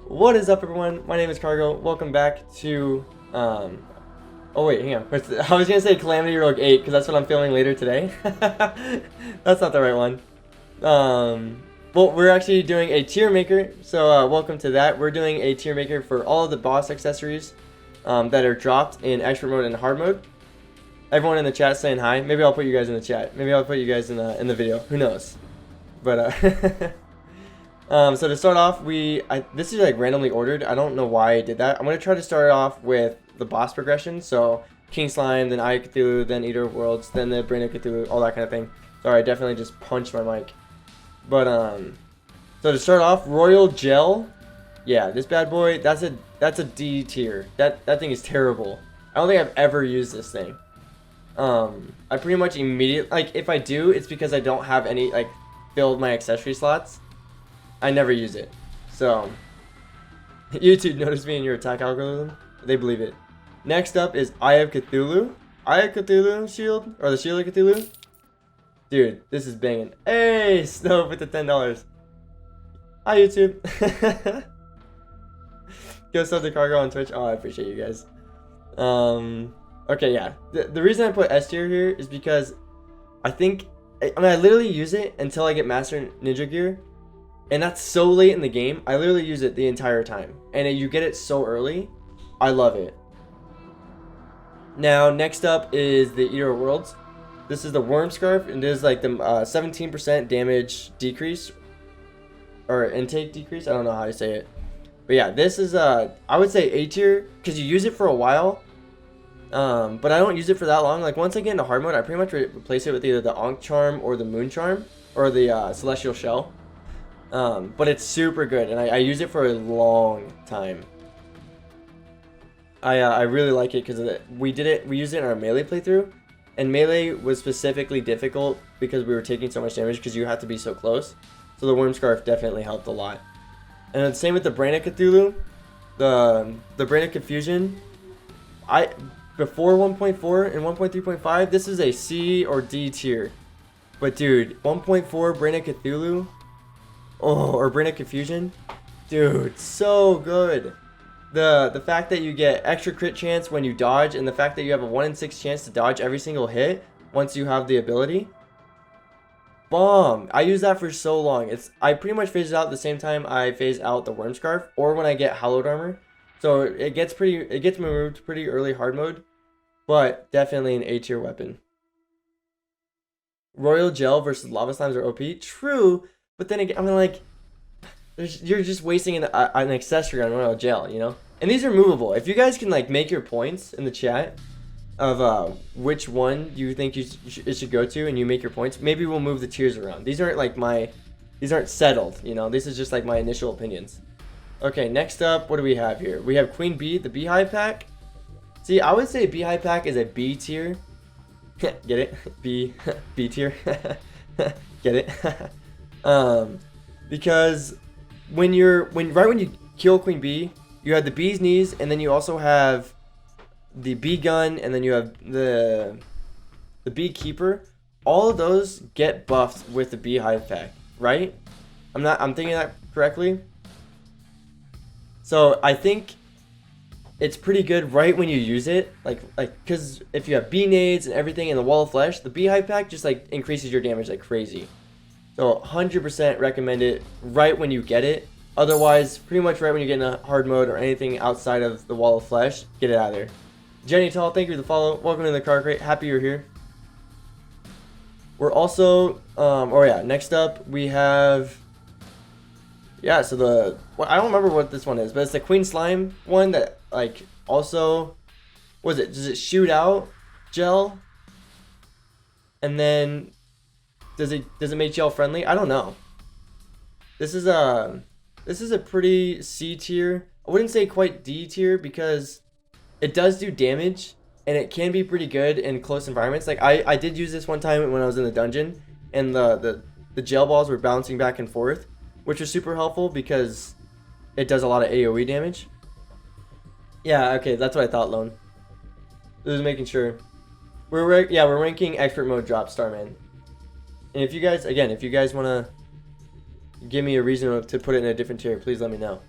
What is up, everyone? My name is Cargo. Welcome back to oh wait, hang on. I was gonna say Calamity Rogue 8 because that's what I'm filming later today. That's not the right one. Well, we're actually doing a tier maker, so welcome to that. We're doing a tier maker for all of the boss accessories that are dropped in expert mode and hard mode. Everyone in the chat saying hi. Maybe I'll put you guys in the chat. Maybe I'll put you guys in the video. Who knows? But so to start off, this is like randomly ordered. I don't know why I did that. I'm gonna try to start off with the boss progression. So King Slime, then Eye of Cthulhu, then Eater of Worlds, then the Brain of Cthulhu, all that kind of thing. Sorry, I definitely just punched my mic. But so to start off, Royal Gel. Yeah, this bad boy. That's a D tier. That thing is terrible. I don't think I've ever used this thing. I pretty much immediately, like, if I do, it's because I don't have any, like, filled my accessory slots. I never use it. So YouTube noticed me in your attack algorithm. They believe it. Next up is Eye of Cthulhu. Eye of Cthulhu shield, or the Shield of Cthulhu. Dude, this is banging. Hey, Snow with the $10. Hi YouTube. Go sub to Cargo on Twitch. Oh, I appreciate you guys. Okay, yeah. The reason I put S tier here is because I literally use it until I get Master Ninja Gear. And that's so late in the game. I literally use it the entire time. And you get it so early. I love it. Now, next up is the Eater of Worlds. This is the Worm Scarf. And this is like the 17% damage decrease. Or intake decrease. I don't know how to say it. But yeah, this is, I would say A tier. Because you use it for a while. But I don't use it for that long. Like, once I get into hard mode, I pretty much replace it with either the Ankh Charm or the Moon Charm. Or the Celestial Shell. But it's super good, and I use it for a long time. I really like it because we used it in our melee playthrough, and melee was specifically difficult because we were taking so much damage because you have to be so close. So the Worm Scarf definitely helped a lot. And the same with the Brain of Cthulhu, the Brain of Confusion. Before 1.4 and 1.3.5, this is a C or D tier. But dude, 1.4 Brain of Cthulhu. Oh, or Brain of Confusion. Dude, so good. The fact that you get extra crit chance when you dodge, and the fact that you have a 1 in 6 chance to dodge every single hit once you have the ability. Bomb. I use that for so long. I pretty much phase it out at the same time I phase out the Worm Scarf, or when I get Hallowed Armor. So it gets removed pretty early hard mode, but definitely an A tier weapon. Royal Gel versus Lava Slimes are OP. True. But then again, I mean, like, you're just wasting an accessory on Royal Gel, you know? And these are movable. If you guys can, like, make your points in the chat of which one you think it should go to, and you make your points, maybe we'll move the tiers around. These aren't, like, these aren't settled, you know? This is just, like, my initial opinions. Okay, next up, what do we have here? We have Queen Bee, the Beehive Pack. See, I would say Beehive Pack is a B tier. Get it? B tier. Get it? Because when you kill Queen Bee, you have the Bee's Knees, and then you also have the Bee Gun, and then you have the Beekeeper. All of those get buffed with the Beehive Pack, right? I'm thinking that correctly. So I think it's pretty good right when you use it, like because if you have Bee Nades and everything in the Wall of Flesh, the Beehive Pack just like increases your damage like crazy. So 100% recommend it right when you get it. Otherwise, pretty much right when you get in a hard mode or anything outside of the Wall of Flesh, get it out of there. Jenny Tall, thank you for the follow. Welcome to the Car Crate. Happy you're here. We're also, next up we have, so I don't remember what this one is, but it's the Queen Slime one that, like, also, what is it? Does it shoot out gel? And then does it make gel friendly? I don't know. This is a pretty C tier. I wouldn't say quite D tier because it does do damage and it can be pretty good in close environments. Like I did use this one time when I was in the dungeon, and the gel balls were bouncing back and forth, which was super helpful because it does a lot of AoE damage. Yeah, okay, that's what I thought, Lone. Just making sure. We're ranking expert mode drop Starman. And if you guys want to give me a reason to put it in a different tier, please let me know.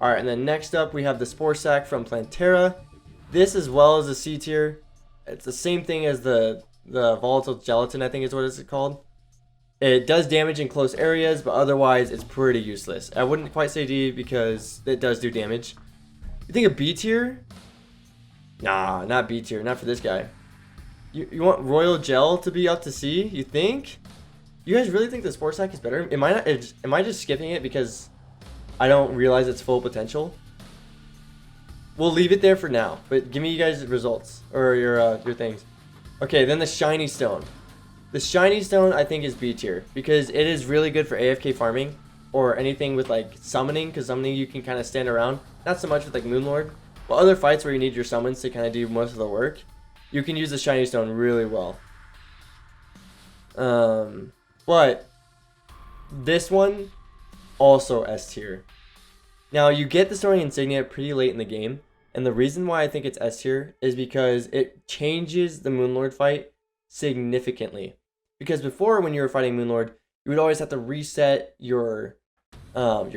Alright, and then next up we have the Spore Sack from Plantera. This as well as the C tier. It's the same thing as the volatile gelatin, I think is what it's called. It does damage in close areas, but otherwise it's pretty useless. I wouldn't quite say D because it does do damage. You think of B tier? Nah, not B tier, not for this guy. You want Royal Gel to be up to C, you think? You guys really think the Spore Sack is better? Am I just skipping it because I don't realize its full potential? We'll leave it there for now, but give me you guys results or your things. Okay, then the Shiny Stone. The Shiny Stone I think is B tier because it is really good for AFK farming or anything with like summoning, because summoning you can kind of stand around. Not so much with like Moonlord, but other fights where you need your summons to kind of do most of the work, you can use the Shiny Stone really well. But this one also S tier. Now you get the Soaring Insignia pretty late in the game, and the reason why I think it's S tier is because it changes the Moonlord fight significantly. Because before, when you were fighting Moonlord, you would always have to reset your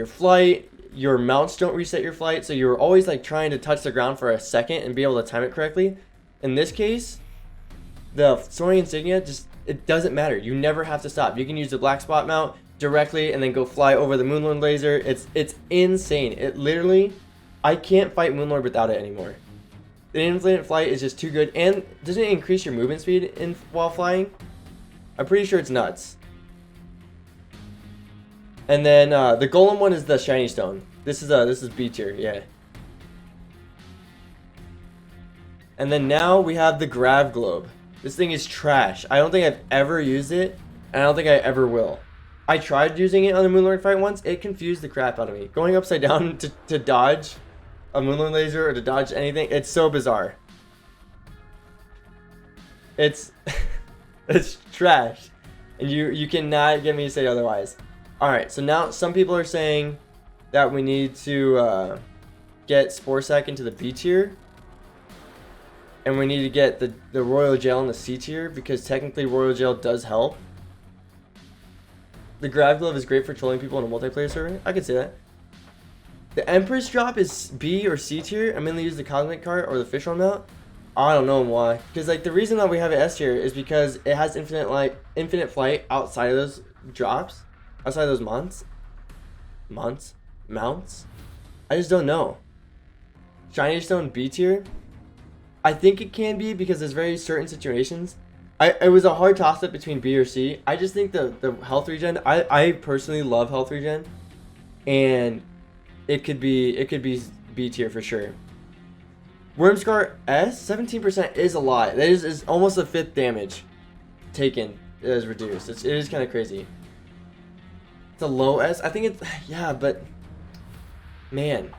flight. Your mounts don't reset your flight, so you were always like trying to touch the ground for a second and be able to time it correctly. In this case, the Soaring Insignia it doesn't matter. You never have to stop. You can use the black spot mount directly and then go fly over the Moonlord laser. It's insane. It literally, I can't fight Moonlord without it anymore. The infinite flight is just too good. And doesn't it increase your movement speed while flying? I'm pretty sure it's nuts. And then the Golem one is the Shiny Stone. This is B tier, yeah. And then now we have the Grav Globe. This thing is trash. I don't think I've ever used it, and I don't think I ever will. I tried using it on the Moonlord fight once. It confused the crap out of me. Going upside down to dodge a Moonlord laser or to dodge anything, it's so bizarre. It's it's trash, and you cannot get me to say otherwise. All right, so now some people are saying that we need to get Spore Sack into the B tier. And we need to get the Royal Gel in the C tier because technically Royal Gel does help. The Grav Glove is great for trolling people in a multiplayer server. I could say that. The Empress drop is B or C tier. I'm going to use the Cosmic Cart or the Fish Roll mount. I don't know why. Because like the reason that we have it S tier is because it has infinite flight outside of those drops. Outside of those mounts. I just don't know. Shiny Stone B tier. I think it can be because there's very certain situations. It was a hard toss up between B or C. I just think the health regen. I personally love health regen, and it could be B tier for sure. Wormscar S 17% is a lot. That is almost a fifth damage taken is reduced. It is kind of crazy. It's a low S. I think it's yeah, but man,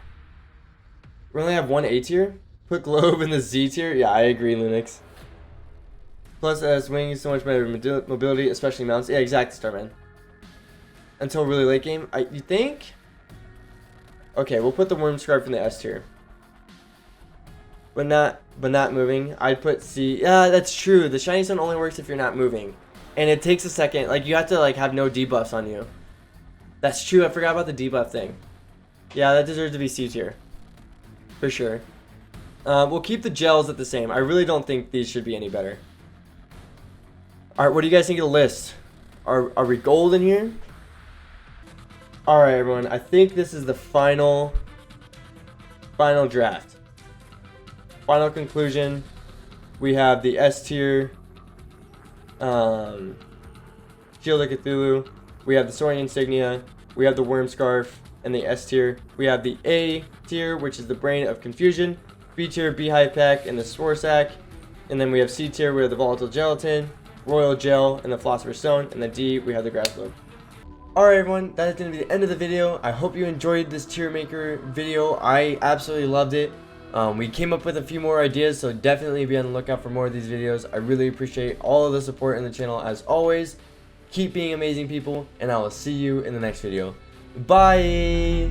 we only have one A tier. Put Globe in the Z tier? Yeah, I agree, Linux. Plus, as wings, so much better mobility, especially mounts. Yeah, exactly, Starman. Until really late game. You think? Okay, we'll put the Worm Scarf in the S tier. But not moving. I'd put C. Yeah, that's true. The Shiny Stone only works if you're not moving. And it takes a second. Like, you have to, like, have no debuffs on you. That's true. I forgot about the debuff thing. Yeah, that deserves to be C tier. For sure. We'll keep the gels at the same. I really don't think these should be any better. Alright, what do you guys think of the list? Are we gold in here? Alright, everyone. I think this is the final draft. Final conclusion. We have the S tier. Shield of Cthulhu. We have the Soaring Insignia. We have the Worm Scarf. And the S tier. We have the A tier, which is the Brain of Confusion. B tier, Beehive Pack, and the Spore Sack. And then we have C tier, we have the Volatile Gelatin, Royal Gel, and the Philosopher's Stone. And then D, we have the Grass Globe. Alright everyone, that is going to be the end of the video. I hope you enjoyed this tier maker video. I absolutely loved it. We came up with a few more ideas, so definitely be on the lookout for more of these videos. I really appreciate all of the support in the channel as always. Keep being amazing people, and I will see you in the next video. Bye!